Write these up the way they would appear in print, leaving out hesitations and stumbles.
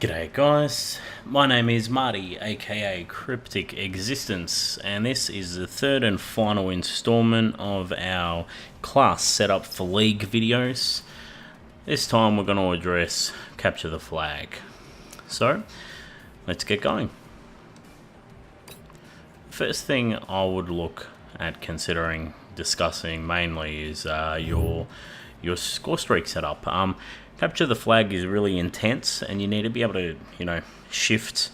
G'day guys, my name is Marty aka CrypticExistence, and this is the third and final installment of our class setup for League videos. This time we're going to address capture the flag. So let's get going. First thing I would look at considering discussing mainly is your score streak setup. Capture the flag is really intense, and you need to be able to, shift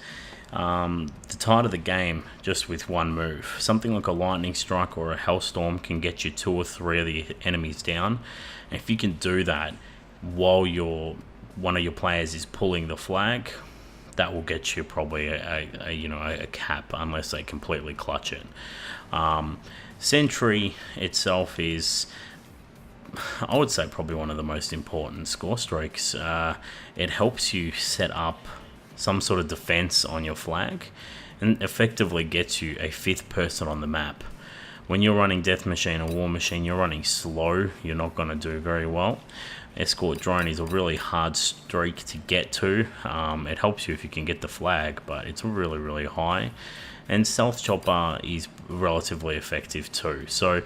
the tide of the game just with one move. Something like a lightning strike or a hellstorm can get you 2 or 3 of the enemies down. And if you can do that while one of your players is pulling the flag, that will get you probably a cap, unless they completely clutch it. Sentry itself is, I would say, probably one of the most important score streaks. It helps you set up some sort of defense on your flag and effectively gets you a 5th person on the map. When you're running Death Machine or War Machine, you're running slow, you're not going to do very well. Escort Drone is a really hard streak to get to. It helps you if you can get the flag, but it's really, really high. And Stealth Chopper is relatively effective too. So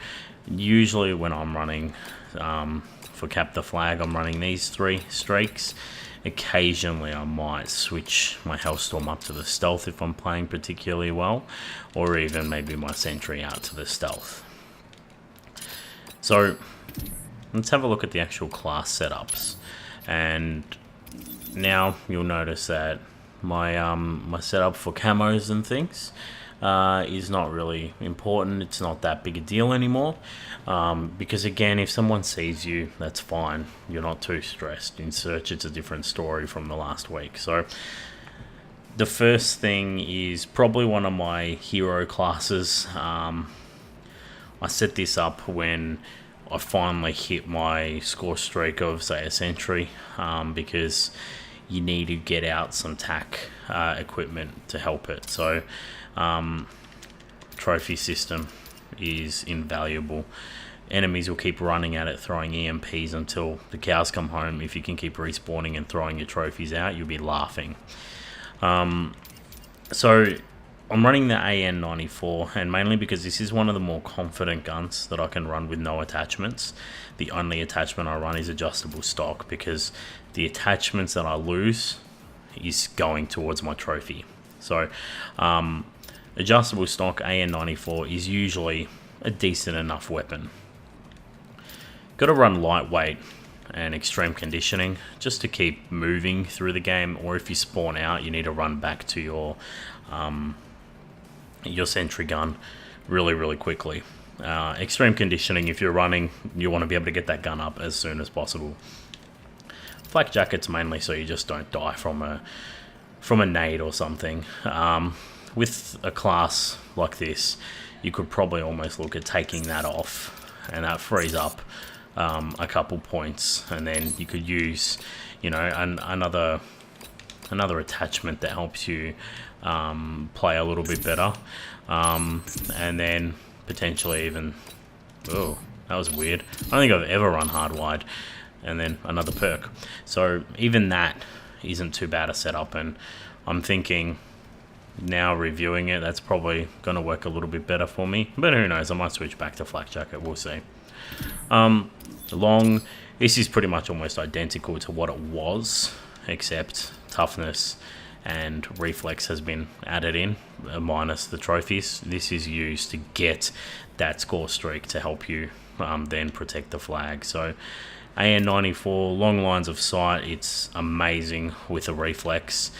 usually when I'm running for Cap the Flag, I'm running these 3 streaks. Occasionally I might switch my Hellstorm up to the Stealth if I'm playing particularly well, or even maybe my Sentry out to the Stealth. So let's have a look at the actual class setups. And now you'll notice that my setup for camos and things is not really important. It's not that big a deal anymore, because again, if someone sees you, that's fine. You're not too stressed. In Search, it's a different story from the last week. So the first thing is probably one of my hero classes. I set this up when I finally hit my score streak of, say, a Sentry, because you need to get out some tac equipment to help it. So trophy system is invaluable. Enemies will keep running at it, throwing EMPs until the cows come home. If you can keep respawning and throwing your trophies out, you'll be laughing. So I'm running the AN94, and mainly because this is one of the more confident guns that I can run with no attachments. The only attachment I run is adjustable stock, because the attachments that I lose is going towards my trophy. So adjustable stock AN94 is usually a decent enough weapon. Got to run lightweight and extreme conditioning just to keep moving through the game, or if you spawn out, you need to run back to your sentry gun really quickly. Extreme conditioning, if you're running, you want to be able to get that gun up as soon as possible. Flak jackets mainly so you just don't die from a nade or something. With a class like this, you could probably almost look at taking that off, and that frees up a couple points, and then you could use another attachment that helps you play a little bit better, and then potentially even, oh, that was weird, I don't think I've ever run hard wide, and then another perk. So even that isn't too bad a setup, and I'm thinking now, reviewing it, that's probably going to work a little bit better for me, but who knows, I might switch back to flak jacket, we'll see. Long, this is pretty much almost identical to what it was, except toughness and reflex has been added in, minus the trophies. This is used to get that score streak to help you then protect the flag. So AN94, long lines of sight, it's amazing with a reflex,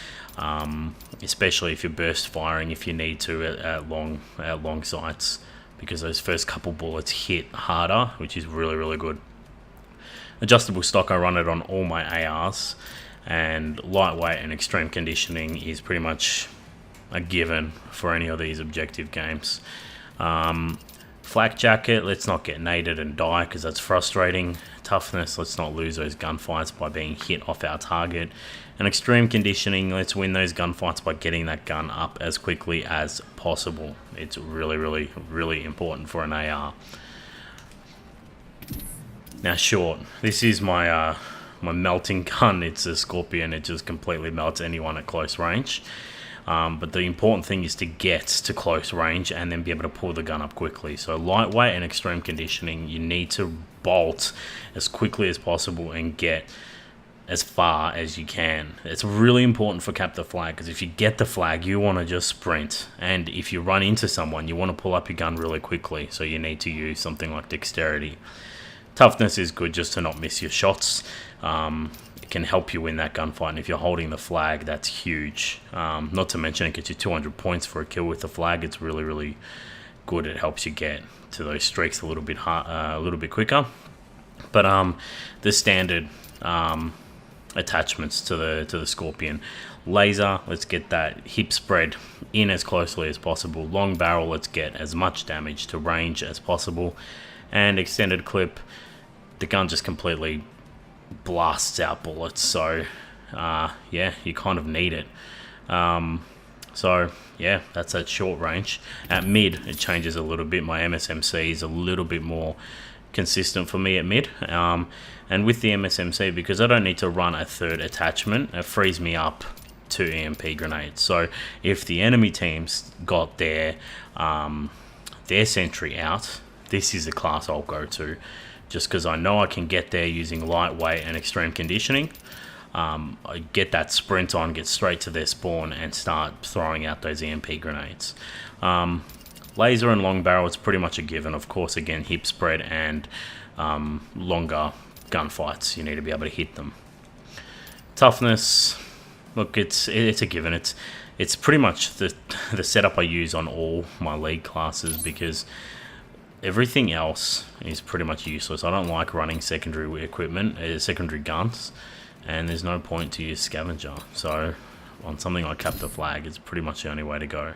especially if you're burst firing if you need to at long sights, because those first couple bullets hit harder, which is really good. Adjustable stock, I run it on all my ARs, and lightweight and extreme conditioning is pretty much a given for any of these objective games. Flak jacket, let's not get naded and die, because that's frustrating. Toughness, let's not lose those gunfights by being hit off our target. And extreme conditioning, let's win those gunfights by getting that gun up as quickly as possible. It's really important for an AR. Now short, this is my my melting gun, it's a Scorpion. It just completely melts anyone at close range. But the important thing is to get to close range and then be able to pull the gun up quickly. So lightweight and extreme conditioning, you need to bolt as quickly as possible and get as far as you can. It's really important for cap the flag, because if you get the flag, you want to just sprint, and if you run into someone, you want to pull up your gun really quickly, so you need to use something like dexterity. Toughness is good just to not miss your shots. It can help you win that gunfight, and if you're holding the flag, that's huge. Not to mention it gets you 200 points for a kill with the flag. It's really, really good. It helps you get to those streaks a little bit quicker. But the standard attachments to the Scorpion: laser, let's get that hip spread in as closely as possible. Long barrel, let's get as much damage to range as possible. And extended clip, the gun just completely blasts out bullets, so yeah, you kind of need it. So yeah, that's at short range. At mid, it changes a little bit. My MSMC is a little bit more consistent for me at mid, and with the MSMC, because I don't need to run a third attachment, it frees me up to EMP grenades. So if the enemy team's got their sentry out, this is the class I'll go to, just because I know I can get there using lightweight and extreme conditioning. I get that sprint on, get straight to their spawn, and start throwing out those EMP grenades. Laser and long barrel, it's pretty much a given. Of course, again, hip spread and longer gunfights, you need to be able to hit them. Toughness, look, it's a given. It's pretty much the setup I use on all my league classes, because everything else is pretty much useless. I don't like running secondary equipment, secondary guns, and there's no point to use scavenger. So on something like cap the flag, it's pretty much the only way to go.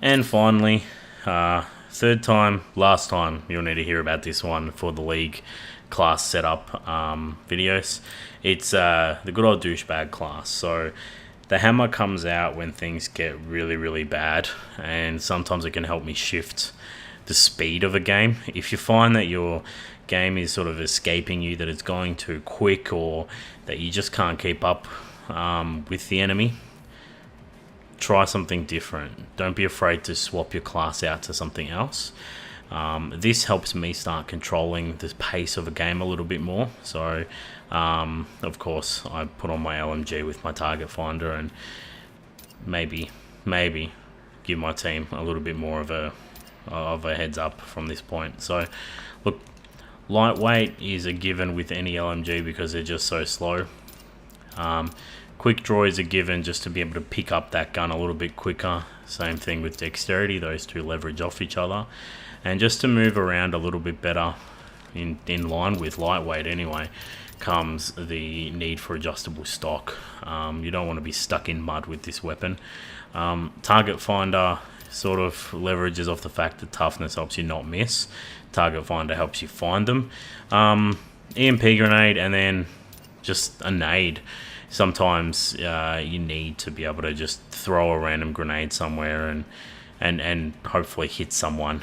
And finally, third time, last time you'll need to hear about this one for the league class setup videos. It's the good old douchebag class. So the hammer comes out when things get really, really bad, and sometimes it can help me shift the speed of a game. If you find that your game is sort of escaping you, that it's going too quick, or that you just can't keep up with the enemy, try something different. Don't be afraid to swap your class out to something else. This helps me start controlling the pace of a game a little bit more. So of course I put on my LMG with my target finder, and maybe give my team a little bit more of a heads up from this point. So look, lightweight is a given with any LMG because they're just so slow. Quick draw is a given just to be able to pick up that gun a little bit quicker. Same thing with dexterity, those two leverage off each other. And just to move around a little bit better, in line with lightweight anyway, comes the need for adjustable stock. You don't want to be stuck in mud with this weapon. Target finder sort of leverages off the fact that toughness helps you not miss. Target finder helps you find them. EMP grenade, and then just a nade. Sometimes you need to be able to just throw a random grenade somewhere and hopefully hit someone.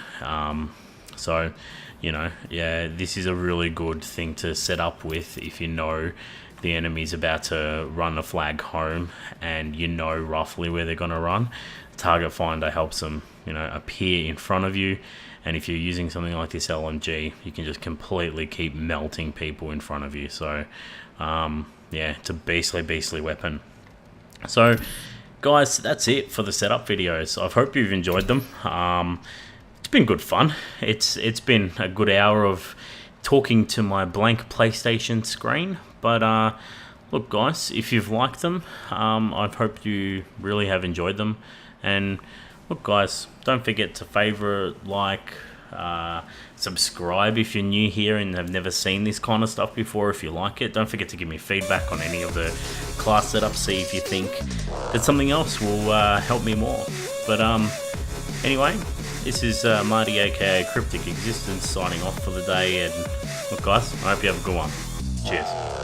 So, you know, yeah, this is a really good thing to set up with if you know the enemy's about to run a flag home and you know roughly where they're going to run. Target finder helps them, you know, appear in front of you. And if you're using something like this LMG, you can just completely keep melting people in front of you. So, yeah, it's a beastly weapon. So, guys, that's it for the setup videos. I hope you've enjoyed them. It's been good fun. It's been a good hour of talking to my blank PlayStation screen. But look, guys, if you've liked them, I hope you really have enjoyed them. And look, guys, don't forget to favorite, like, subscribe if you're new here and have never seen this kind of stuff before. If you like it, don't forget to give me feedback on any of the class setups. See if you think that something else will help me more. But anyway, this is Marty, aka CrypticExistence, signing off for the day. And look, guys, I hope you have a good one. Cheers.